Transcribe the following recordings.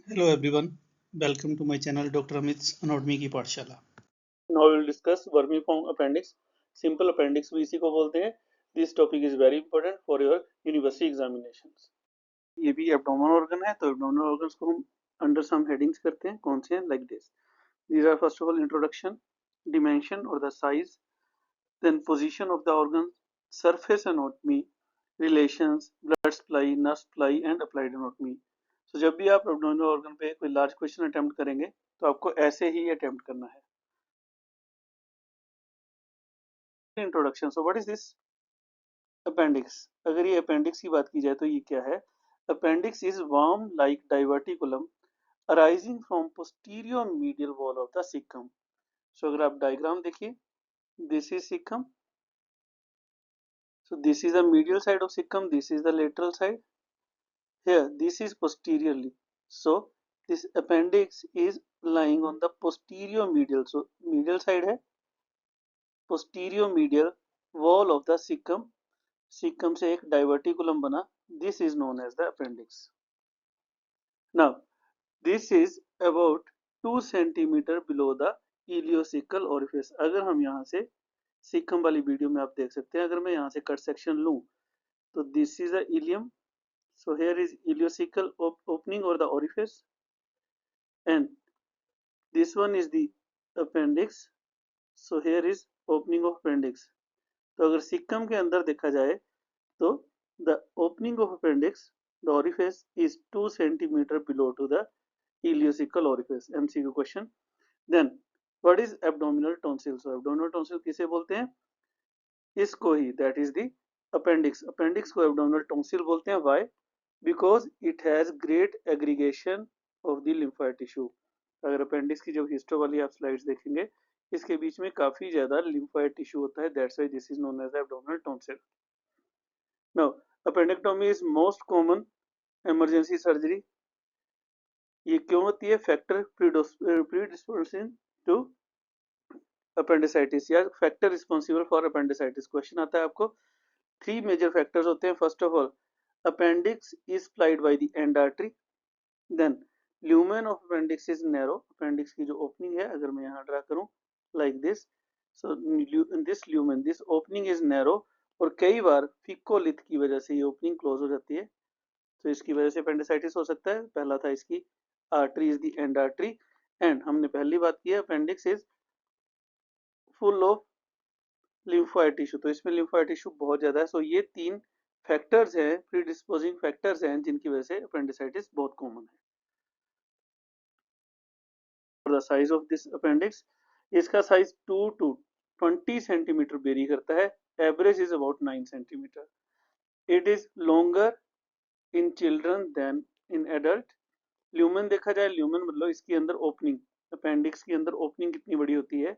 Hello everyone, welcome to my channel Dr. Amit's Anatomy की पाठशाला। Now we will discuss vermiform appendix. Simple appendix भी इसी को बोलते हैं. This topic is very important for your university examinations. ये भी abdominal organ है, तो abdominal organs को हम under some headings करते हैं. कौन से हैं? Like this. These are first of all introduction, dimension or the size, then position of the organ, surface anatomy, relations, blood supply, nerve supply and applied anatomy. So जब भी आप abdominal organ पे कोई large question attempt करेंगे, तो आपको ऐसे ही attempt करना है. Introduction. So what is this appendix? अगर ये अपेंडिक्स की बात की जाए तो ये क्या है? Appendix is worm like diverticulum arising from posterior medial wall of the caecum. So अगर आप डायग्राम देखिए, this is caecum. So this is the medial side of cecum, this is the lateral side. Here this is posteriorly. So this appendix is lying on the posterior medial. So medial side है, posterior medial wall of the cecum. Cecum से एक diverticulum बना. This is known as the appendix. Now this is about 2 centimetre below the ileocecal orifice. अगर हम यहाँ से caecum वाली video में आप देख सकते हैं, अगर मैं यहाँ से कट सेक्शन लूं तो this is the ileum. So here is ileocaecal opening और the orifice and this one is the appendix. So here is opening of appendix. तो अगर सीकम के अंदर देखा जाए तो the opening of appendix, the orifice is 2 centimeter below to the ileocecal orifice. MCQ question. Then what is abdominal tonsil? So abdominal tonsil किसे बोलते हैं? इसको ही, that is the appendix. Appendix को abdominal tonsil बोलते हैं. Why? Because it has great aggregation of the lymphoid tissue. अगर appendix की जब histo वाली आप slides देखेंगे, इसके बीच में काफी ज्यादा lymphoid tissue होता है. That's why this is known as abdominal tonsil. Now appendectomy is most common emergency surgery. ये क्यों होती है? फैक्टर प्रीडिस्पोजिशन टू अपेंडिसाइटिस या factor responsible for appendicitis. Question आता है आपको. 3 मेजर फैक्टर्स होते हैं. First of all appendix is supplied by the end artery. Then lumen of appendix is narrow. Appendix की जो ओपनिंग है, अगर मैं यहाँ ड्रा करूँ like this, so this lumen, this opening is narrow. और कई बार फिकोलिथ की वजह से ये ओपनिंग क्लोज हो जाती है, तो इसकी वजह से अपेंडिसाइटिस हो सकता है. पहला था इसकी artery is the end artery. And हमने पहली बात की है appendix is full of lymphoid tissue, तो इसमें लिम्फोइड टिश्यू बहुत ज्यादा है. सो ये 3 फैक्टर्स हैं, प्रीडिस्पोजिंग फैक्टर्स हैं, जिनकी वजह से अपेंडिसाइटिस बहुत कॉमन है. The size of this appendix, इसका साइज 2 to 20 सेंटीमीटर वेरी करता है. Average is about 9 centimetre. It is longer in children than in adult. Lumen देखा जाए, ल्यूमेन मतलब इसके अंदर ओपनिंग, अपेंडिक्स के अंदर ओपनिंग कितनी बड़ी होती है?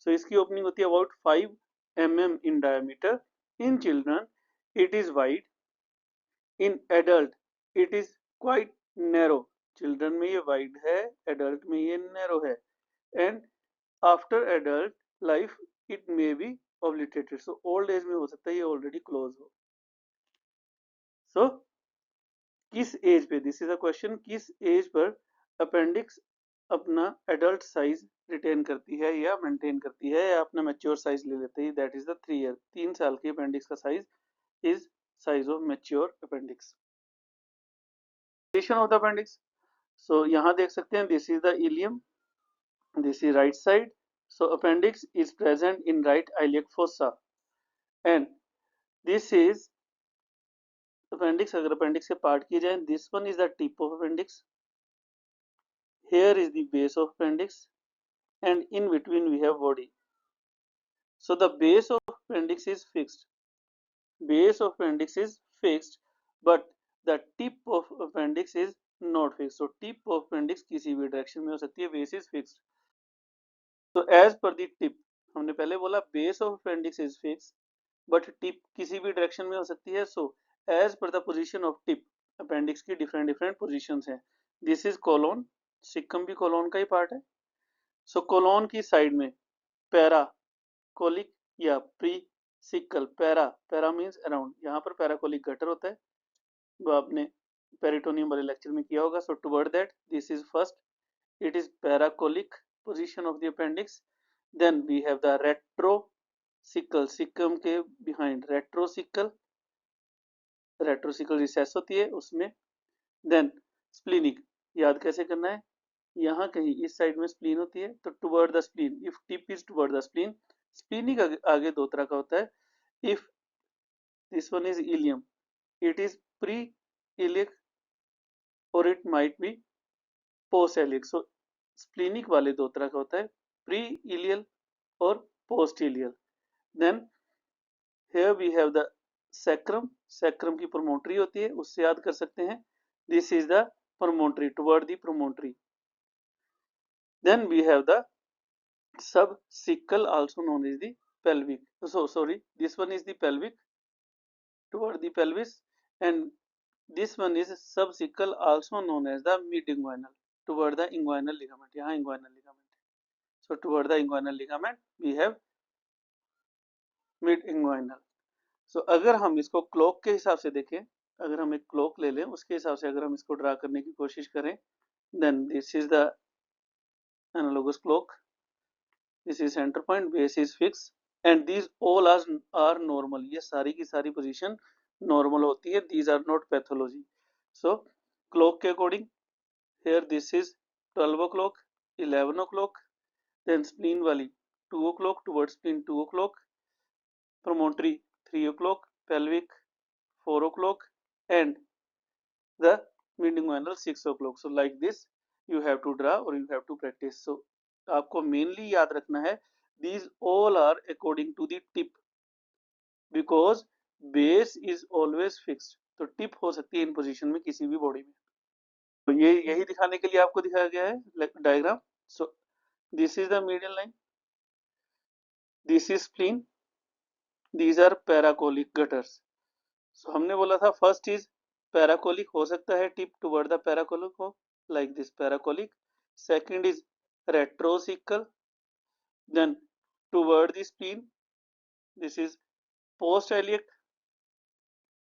सो इसकी ओपनिंग होती है about 5 mm in diameter. In children it is wide. In adult it is quite narrow. Children में ये वाइड है, एडल्ट में ये नैरो है. And after adult life it may be obliterated. So old age में हो सकता है ये ऑलरेडी क्लोज हो. सो किस एज पे, दिस इज अ क्वेश्चन, किस एज पर अपेंडिक्स अपना एडल्ट साइज रिटेन करती है या मेंटेन करती है या अपना मैच्योर साइज ले लेते हैं? That is the 3 year. 3 साल की अपेंडिक्स का size is size of mature appendix. Position of the appendix. So यहाँ देख सकते हैं, this is the ileum, this is right side. So appendix is present in right iliac fossa and this is appendix. अगर appendix के part किए जाए, this one is the tip of appendix. Here is the base of appendix and in between we have body. So the base of appendix is fixed. Base of appendix is fixed, but the tip of appendix is not fixed. So tip of appendix किसी भी direction में हो सकती है. Base is fixed. So as per the tip, हमने पहले बोला base of appendix is fixed, but tip किसी भी डायरेक्शन में हो सकती है. So as per the position of tip, appendix की different positions हैं. This is colon. सिक्कम भी कोलोन का ही पार्ट है. सो कोलोन की साइड में पैराकोलिक या pre sickle. Para means around. यहाँ पर पैराकोलिक गटर होता है, वो आपने पेरिटोनियम वाले लेक्चर में किया होगा. So toward that this is first, it is paracolic position of the appendix. Then we have the retrosical, cecum के behind retrosical रिसेस होती है उसमें. देन स्प्लीनिक, याद कैसे करना है, यहाँ कहीं इस साइड में स्प्लीन होती है तो toward the spleen, if tip is toward the spleen. Splenic आगे दो तरह का होता है. If this one is ileum, it is pre iliac और it might be post iliac. So splenic वाले दो तरह का होता है, प्री इलियल और post ileal. Then here we have the sacrum, sacrum की प्रोमोटरी होती है, उससे याद कर सकते हैं. This is the promontory, toward the प्रोमोटरी. Then we have the subcecal, also known as the pelvic. So sorry, this one is the pelvic toward the pelvis, and this one is subcecal, also known as the mid-inguinal, toward the inguinal ligament. यहाँ inguinal ligament. So toward the inguinal ligament we have mid-inguinal. So अगर हम इसको clock के हिसाब से देखें, अगर हम एक क्लॉक ले लें उसके हिसाब से अगर हम इसको ड्रा करने की कोशिश करें, then this is the analogous clock. This is center point, base is fixed, and these all are normal. ये सारी की सारी position normal होती है. These are not pathology. So clock के according, here this is 12 o'clock, 11 o'clock, then spleen वाली 2 o'clock, towards spleen 2 o'clock, promontory 3 o'clock, pelvic 4 o'clock, and the mid-inguinal 6 o'clock. So like this you have to draw or you have to practice. So आपको mainly याद रखना है, these all are according to the tip, because base is always fixed. तो tip हो सकती है इन position में किसी भी बॉडी में. तो ये यही दिखाने के लिए आपको दिखाया गया है diagram. So this is the medial line, this is spleen, these are paracolic gutters. So हमने बोला था फर्स्ट इज पैराकोलिक, हो सकता है टिप टुवर्ड द पैराकोलिक हो, like this paracolic. Second is retrocaecal, then toward the spleen, this is post iliac,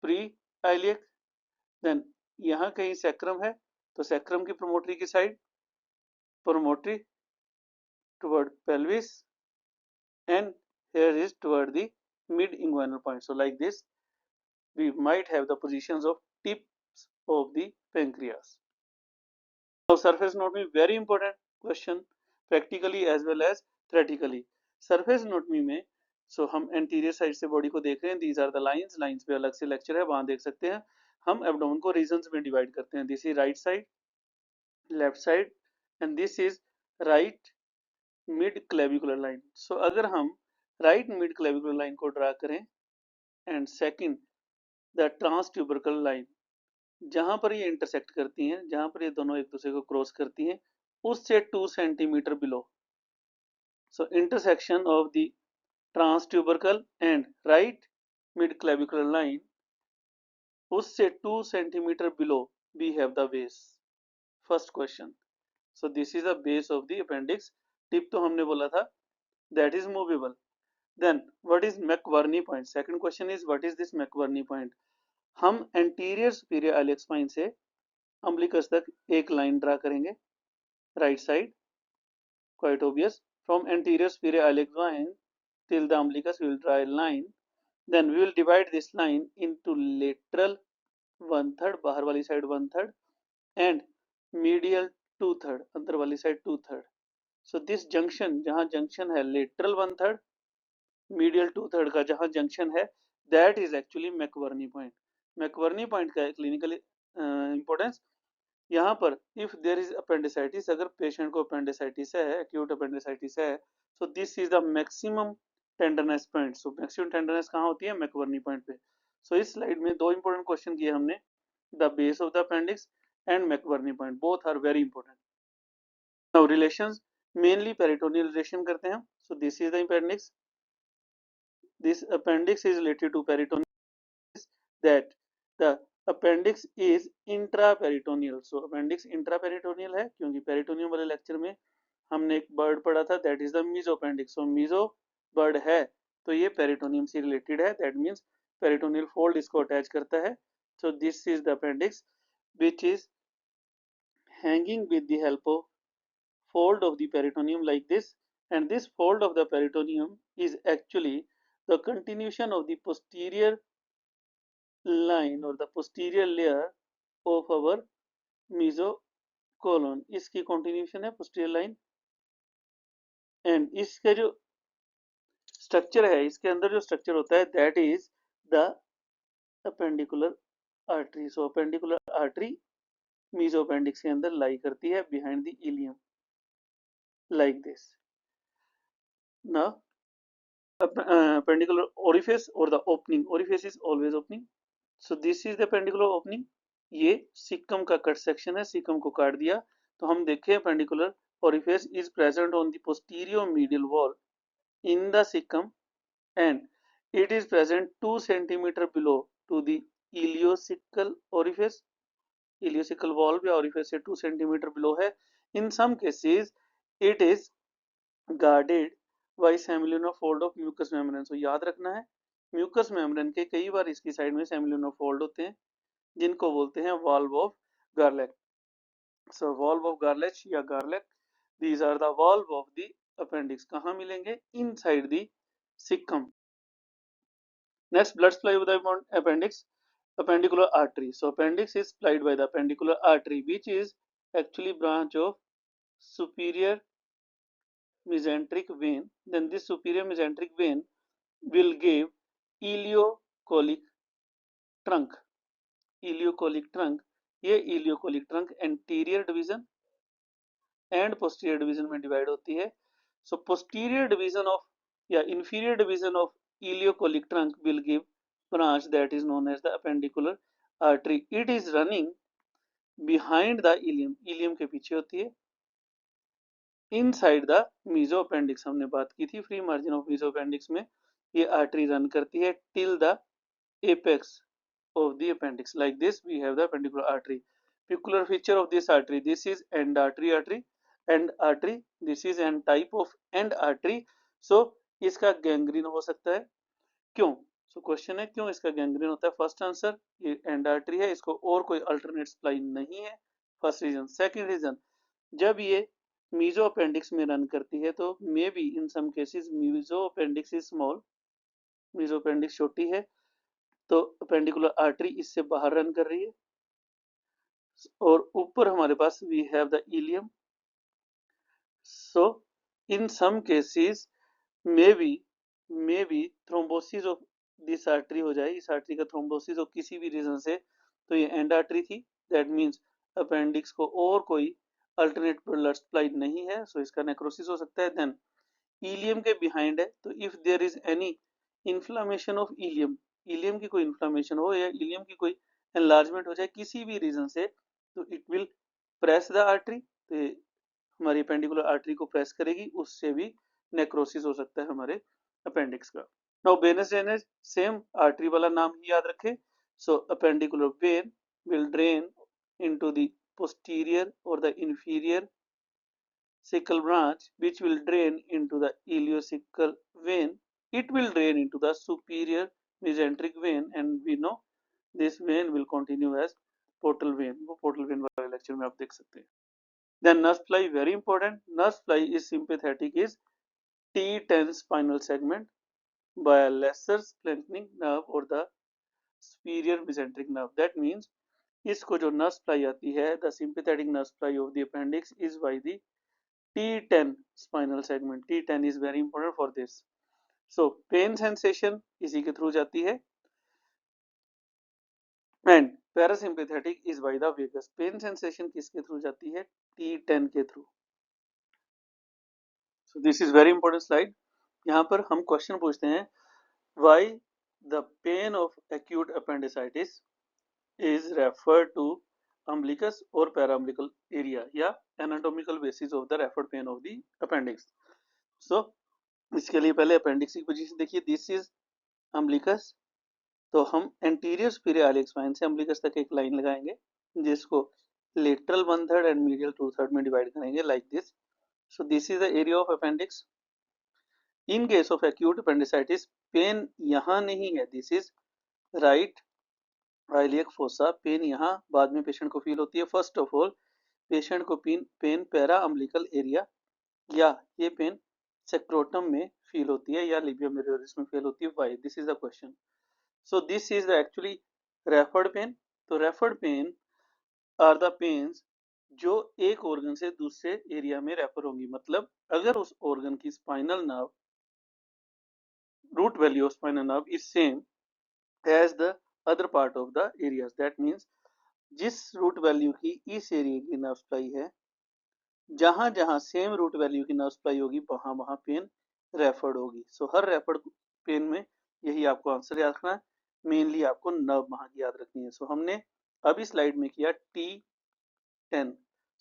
pre iliac. then यहाँ कहीं sacrum है तो सैक्रम की प्रोमोटरी की side, प्रोमोटरी toward pelvis, and here is toward the mid inguinal point. So like this we might have the positions of tips of the pancreas. Now surface anatomy, very important question practically as well as theoretically. surface anatomy में सो हम anterior side से body को देख रहे हैं. These are the lines, lines पे अलग से लेक्चर है, वहां देख सकते हैं. हम एब्डोमेन को रीजन्स में डिवाइड करते हैं. This is right side, left side, and this is right mid clavicular line. So अगर हम राइट मिड क्लेविकुलर लाइन को ड्रा करें, and second the transtubercular line, जहां पर ये इंटरसेक्ट करती हैं, जहां पर ये दोनों एक दूसरे को क्रॉस करती हैं, उससे 2 centimetre below. So intersection of the transtubercular and right mid clavicular line, उससे 2 centimetre below we have the base. First question. So this is the base of the appendix. Tip तो हमने बोला था that is movable. Then what is McBurney point? Second question is what is this McBurney point? हम anterior superior iliac spine से umbilicus तक एक line draw करेंगे, right side, quite obvious. From anterior superior iliac spine till the umbilicus we will draw a line. Then we will divide this line into lateral 1/3, बाहर वाली side 1/3, and medial 2/3, अंदर वाली side 2/3. So this junction, जहाँ junction है lateral 1/3, medial 2/3 का जहाँ junction है, that is actually McBurney point. McBurney point का clinical importance, यहाँ पर if there is appendicitis, अगर patient को appendicitis है, acute appendicitis है, so this is the maximum tenderness point. So maximum tenderness कहाँ होती है? McBurney point पे. So इस slide में दो important question किए हमने, the base of the appendix and McBurney point, both are very important. Now relations, mainly peritoneal relation करते हैं. So this is the appendix. This appendix is related to peritoneal, that the appendix is intraperitoneal. So appendix intraperitoneal है क्योंकि peritoneum वाले lecture में हमने एक bird पढ़ा था, that is the mesoappendix. So meso bird है तो ये peritoneum से related है, that means peritoneal fold इसको attach करता है. So this is the appendix. which is hanging with the help of fold of the peritoneum like this, and this fold of the peritoneum is actually the continuation of the posterior line or the posterior layer of our mesocolon. इसकी continuation है posterior line, and इसका जो structure है, इसके अंदर जो structure होता है that is the appendicular artery. So appendicular artery mesoappendix के अंदर लाई करती है behind the ileum like this. Now appendicular orifice or the opening, orifice is always opening, so this is the appendicular opening. ये सिक्कम का cut section है, सिक्कम को काट दिया तो हम देखें appendicular orifice is present on the posterior medial wall in the cecum and it is present 2 centimeter below to the ileocecal orifice. ileocecal wall या orifice से 2 centimeter below है. In some cases it is guarded by semilunar fold of mucous membrane. So याद रखना है mucus membrane के कई बार इसकी side में सेमिलुनर फोल्ड होते हैं जिनको बोलते हैं वाल्व ऑफ गार्लेक. सो वाल्व ऑफ गार्लेच या गार्लेक, these are the valve of the appendix. कहाँ मिलेंगे? Inside the caecum. Next, blood supply of the appendix, appendicular artery. So appendix is supplied by the appendicular artery which is actually branch of superior mesenteric vein. Then this superior mesenteric vein will give ileocolic trunk. Ileocolic trunk, ये ileocolic trunk anterior division and posterior division में divide होती है. So posterior division of या inferior division of ileocolic trunk will give branch that is known as the appendicular artery. It is running behind the ileum. ileum के पीछे होती है. Inside the meso appendix हमने बात की थी, free margin of mesoappendix में ये आर्टरी रन करती है till the apex of the appendix. Like this we have the appendicular artery. Peculiar feature of this artery, this is end artery. End artery, this is an type of end artery. So इसका gangrene हो सकता है. क्यों? So question है क्यों इसका gangrene होता है. फर्स्ट आंसर, ये एंड आर्टरी है, इसको और कोई अल्टरनेट सप्लाई नहीं है. First reason. सेकंड रीजन, जब ये मीजो अपेंडिक्स में रन करती है तो may be in some cases mesoappendix is small, mesoappendix छोटी है तो अपेंडिकुलर आर्टरी इससे बाहर रन कर रही है और ऊपर हमारे पास we have the ileum. So in some cases may be thrombosis of this artery हो जाए, इस आर्टरी का थ्रोम्बोसिस हो किसी भी रीजन से, तो ये एंड आर्टरी थी. दैट मीन्स अपेंडिक्स को और कोई अल्टरनेट ब्लड सप्लाई नहीं है, सो इसका नेक्रोसिस हो सकता है. देन इलियम के बिहाइंड है तो if there is any inflammation of ileum, ileum की कोई इन्फ्लामेशन हो या इलियम की कोई एनलार्जमेंट हो जाए किसी भी रीजन से, तो it will press the artery, तो हमारी अपेंडिकुलर आर्टरी को प्रेस करेगी, उससे भी नेक्रोसिस हो सकता है हमारे अपेंडिक्स का. Now venous drainage, same artery वाला नाम ही याद रखें. So appendicular vein will drain into the posterior और the inferior cecal branch which will drain into the ileocecal vein. It will drain into the superior mesenteric vein and we know this vein will continue as portal vein. वो portal vein वाले lecture में आप देख सकते हैं. Then nerve supply, very important. Nerve supply is sympathetic is T10 spinal segment by a lesser splanchnic nerve or the superior mesenteric nerve. That means इसको जो nerve supply आती है, the sympathetic nerve supply of the appendix is by the T10 spinal segment. T10 is very important for this. So pain sensation इसी के through जाती है and parasympathetic is by the vagus. Pain sensation किसके through जाती है? T10 के through. So this is very important slide. यहाँ पर हम क्वेश्चन पूछते हैं why the pain of acute appendicitis is referred to umbilicus or paraumbilical area या anatomical basis of the referred pain of the appendix. So इसके लिए पहले appendix की पोजीशन देखिए. दिस इज अम्बिलिकस, तो हम एंटीरियर सुपीरियर इलियक स्पाइन से umbilicus तक एक लाइन लगाएंगे जिसको लेटरल 1/3 एंड मीडियल 2/3 में डिवाइड करेंगे like this. So this is the area of appendix. In case of acute appendicitis pain यहाँ नहीं है, this is right iliac fossa, pain यहाँ बाद में पेशेंट को फील होती है। फर्स्ट ऑफ ऑल पेशेंट को पेन पैरा अम्बिलिकल एरिया या ये पेन सेक्रोटम में फील होती है या लिबिया मेजोरिस में फील होती है। Why? This is the question. So this is the actually referred pain. तो referred pain are the pains जो एक ऑर्गन से दूसरे एरिया में रेफर होंगी। मतलब अगर उस ऑर्गन की spinal nerve root value of spinal nerve is same as the other part of the areas, that means जिस रूट वैल्यू की इस एरिया की नर्व सप्लाई है, जहां जहां सेम रूट वैल्यू की नर्व सप्लाई होगी वहां वहां पेन रेफर्ड होगी। सो हर रेफर्ड पेन में यही आपको आंसर याद रखना है, मेनली आपको नर्व वहां की याद रखनी है। सो हमने अभी स्लाइड में किया T10।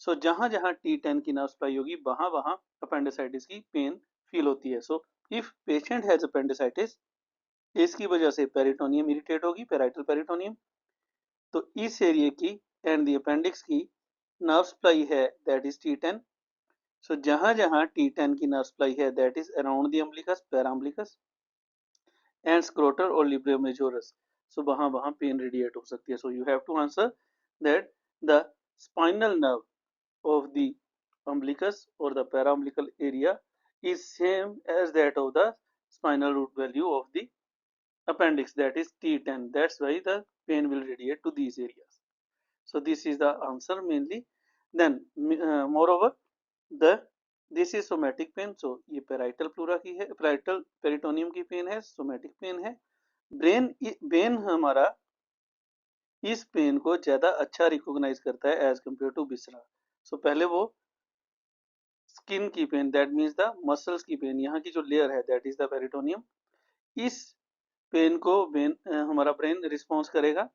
सो जहां जहां T10 की नर्व सप्लाई होगी वहां वहां अपेंडिसाइटिस की पेन फील होती है। So if patient has appendicitis, इसकी वजह से पेरिटोनियम इरिटेट होगी, पेराइटल पेरिटोनियम, तो इस एरिया की एंड द अपेंडिक्स की नर्व सप्लाई है दैट इज T10। सो जहां जहां T10 की नर्व सप्लाई है that is around the umbilicus, para umbilicus and scrotum और लिब्रियम मेजोरस, सो वहां वहां पेन रेडिएट हो सकती है। So you have to answer that the spinal nerve of the umbilicus or the paraumbilical area is same as that of the spinal root value of the appendix, that is T10. That's why the pain will radiate to these areas. So this is the answer mainly. Then moreover the this is somatic pain. So ये parietal pleura की है, parietal peritoneum की pain है, somatic pain है। Brain हमारा इस pain को ज्यादा अच्छा रिकॉग्नाइज करता है as compare to viscera. So पहले वो स्किन की pain, that means the muscles की पेन, यहाँ की जो लेयर है दैट इज द पेरिटोनियम, इस पेन को हमारा ब्रेन रिस्पॉन्स करेगा।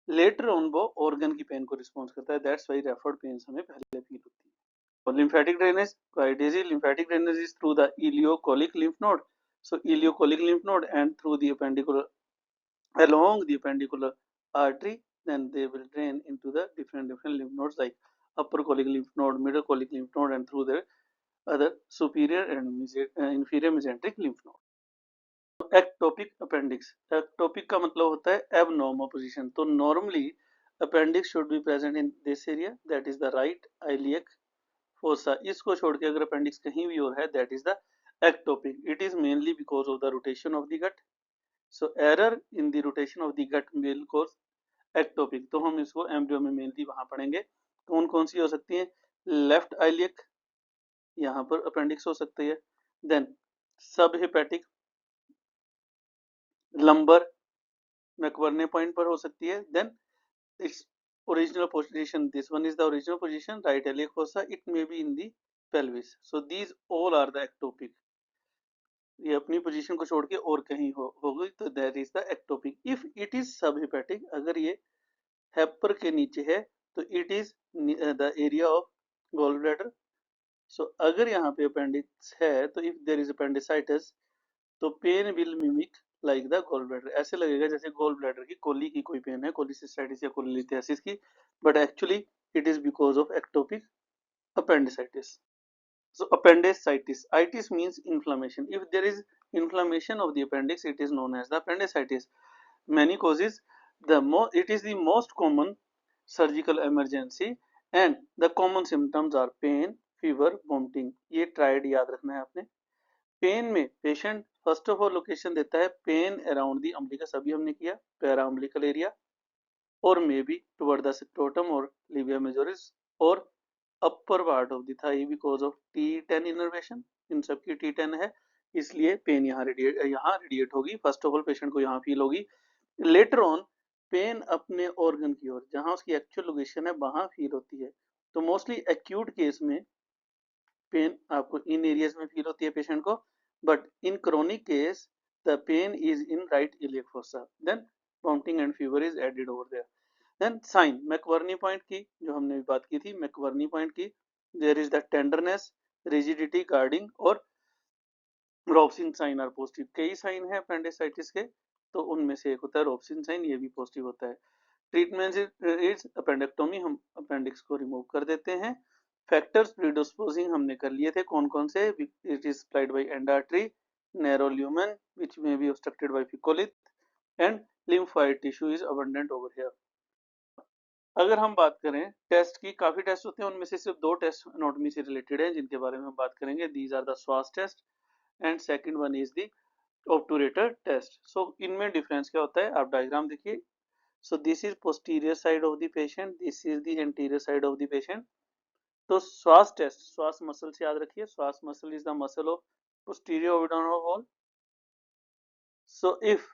लेटर ऑन वो ऑर्गन की पेन को रिस्पॉन्स करता है, दैट्स वाई रेफर्ड पेन्स हमें पहले फील होती है। और lymphatic drainage, what is it? Lymphatic drainage is through the ileocolic lymph node. So ileocolic lymph node and through the appendicular along the appendicular artery, then they will drain into the different lymph nodes like upper colic lymph node, middle colic lymph node and through the other superior and inferior mesenteric lymph node. Ectopic appendix, ectopic का मतलब होता है abnormal position. तो normally appendix should be present in this area, that is the right iliac fossa. इसको छोड़ के अगर appendix कहीं भी और है that is the ectopic. It is mainly because of the rotation of the gut. So error in the rotation of the gut will cause ectopic. तो हम इसको एम्ब्रियो में मेनली वहां पढ़ेंगे। कौन कौन सी हो सकती है? लेफ्ट आइलियक, यहाँ पर अपेंडिक्स हो सकती है। देन सब हेपेटिक, लंबर, मैकवर्ने पॉइंट पर हो सकती है। Then it's original position, this one is the original position, right iliac fossa, it may B in the pelvis. So these all are the ectopic. ये अपनी पोजीशन को छोड़ के और कहीं होगी तो that is the ectopic. If it is sub hepatic, अगर ये हेपर के नीचे है तो it is the area of gall bladder. So अगर यहाँ पे अपेंडिक्स है तो इफ देयर इज अपेंडिसाइटिस तो pain will mimic like the gall bladder. ऐसे लगेगा जैसे गॉल ब्लैडर की कोली की कोई पेन है, कोलिसिस्टाइटिस या कोलिलिथियासिस की, but actually it is because of ectopic appendicitis. So appendicitis, itis means inflammation. If there is inflammation of the appendix, it is known as the appendicitis. Many causes, it is the most common surgical emergency and the common symptoms are pain, fever, vomiting. ये tried याद रखना है आपने। Pen में patient first of all location देता है pen around the umbilicus, अभी हमने किया पैरा अम्बिलिकल एरिया, और may be toward the scrotum और लिबिया मेजोरिस और upper part of the thigh because of T10 innervation. इन सब की T10 है इसलिए पेन यहाँ रेडिएट होगी। फर्स्ट ऑफ ऑल पेशेंट को यहाँ फील होगी। लेटर ऑन पेन अपने ऑर्गन की ओर जहां उसकी एक्चुअल लोकेशन है वहां फील होती है। तो मोस्टली एक्यूट केस में पेन आपको इन एरियाज में फील होती है पेशेंट को, but in chronic case the pain is in right iliac fossa. Then vomiting and fever is added over there. Then sign, McBurney point की जो हमने बात की थी, मैकवर्नी पॉइंट की, there is the tenderness, rigidity, guarding और Rovsing sign are positive. कई sign है अपेंडिसाइटिस के, तो उनमें से एक होता है रोब्सन साइन, ये भी पॉजिटिव होता है। ट्रीटमेंट इज अपेंडेक्टोमी, हम अपेंडिक्स को रिमूव कर देते हैं। फैक्टर्स प्रीडिस्पोजिंग हमने कर लिए थे, कौन कौन से? It is supplied by end artery, narrow lumen which may be obstructed by faecolith, and lymphoid tissue is abundant over here. अगर हम बात करें टेस्ट की, काफी टेस्ट होते हैं, उनमें से सिर्फ 2 टेस्ट एनाटॉमी से रिलेटेड हैं जिनके बारे में हम बात करेंगे. These are the psoas test and second one is the obturator test. So इनमें डिफरेंस क्या होता है, आप डायग्राम देखिए. So this is posterior side of the patient, this is the anterior side of the patient. तो श्वास test, श्वास muscle से याद रखिए, श्वास muscle is the muscle of posterior abdominal wall. So if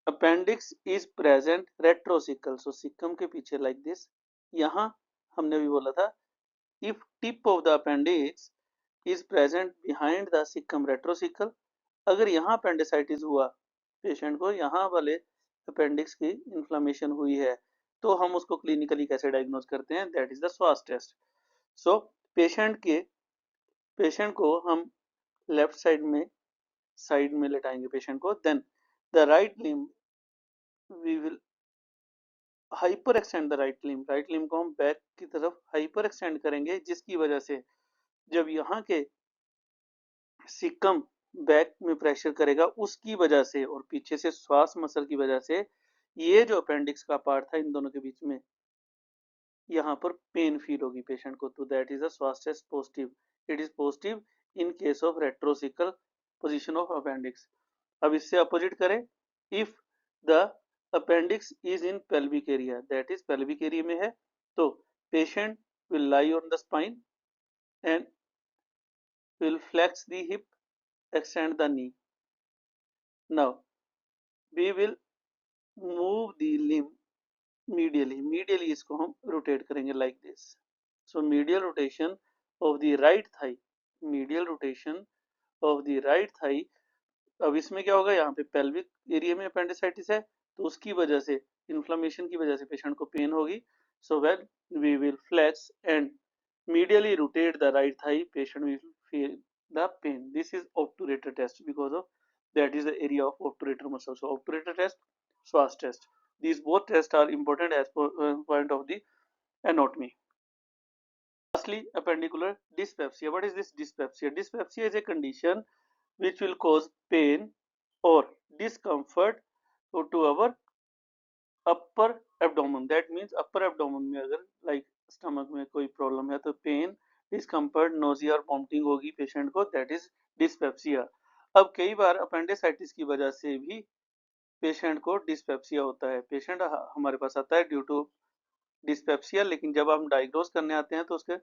appendix is present retrocecal, so cecum के पीछे like this. यहाँ हमने भी बोला था if tip of the appendix is present behind the cecum retrocecal, अगर यहाँ appendicitis हुआ पेशेंट को, यहाँ वाले अपेंडिक्स की इन्फ्लेमेशन हुई है, तो हम उसको क्लिनिकली कैसे डायग्नोज करते हैं, that is the psoas test. So patient को हम लेफ्ट साइड में लेटाएंगे पेशेंट को. Then the right limb we will hyper extend the right limb को हम बैक की तरफ हाइपर एक्सटेंड करेंगे, जिसकी वजह से जब यहाँ के सिकम बैक में प्रेशर करेगा उसकी वजह से और पीछे से श्वास मसल की वजह से ये जो अपेंडिक्स का पार्ट था इन दोनों के बीच में, यहाँ पर पेन फील होगी पेशेंट को. तो that is a psoas test positive. It is positive in case of retrocaecal position of appendix. अब इससे अपोजिट करें, if the appendix is in pelvic area, that is pelvic area में है, तो patient will lie on the spine and will flex the hip, extend the knee. Now we will move the limb medially इसको हम rotate करेंगे like this. So medial rotation of the right thigh, अब इसमें क्या होगा, यहाँ पे pelvic area में अपेंडिसाइटिस है तो उसकी वजह से, इन्फ्लेमेशन की वजह से पेशेंट को पेन होगी. So when we will flex and medially rotate the right thigh, patient will feel the pain. This is obturator test because of that is the area of obturator muscle. So obturator test, श्वास test. These both tests are important as point of the anatomy. Lastly, appendicular dyspepsia. What is this dyspepsia? Dyspepsia is a condition which will cause pain or discomfort to our upper abdomen. That means upper abdomen में अगर like stomach में कोई problem है तो pen, discomfort, nausea और vomiting होगी patient को, that is dyspepsia. अब कई बार अपेंडिसाइटिस की वजह से भी पेशेंट को डिस्पेप्सिया होता है. पेशेंट हमारे पास आता है ड्यू टू डिस्पेप्सिया, लेकिन जब हम डायग्नोज करने आते हैं तो उसके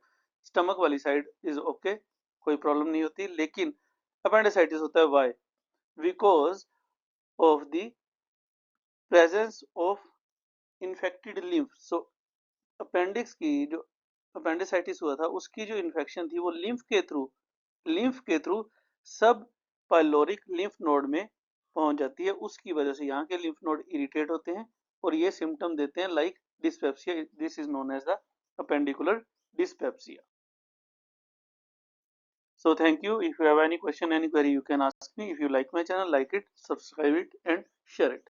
स्टमक वाली साइड इज ओके, कोई प्रॉब्लम नहीं होती, लेकिन अपेंडिसाइटिस होता है. Why? Because of the presence of infected lymph. So appendix की जो अपेंडिसाइटिस हुआ था उसकी जो इन्फेक्शन थी वो लिम्फ के थ्रू सब पाइलोरिक लिम्फ नोड में पहुंच जाती है. उसकी वजह से यहाँ के लिम्फ नोड इरिटेट होते हैं और ये सिम्टम देते हैं like dyspepsia. This is known as the appendicular dyspepsia. So thank you. If you have any question, any query, you can ask me. If you like my channel, like it, subscribe it and share it.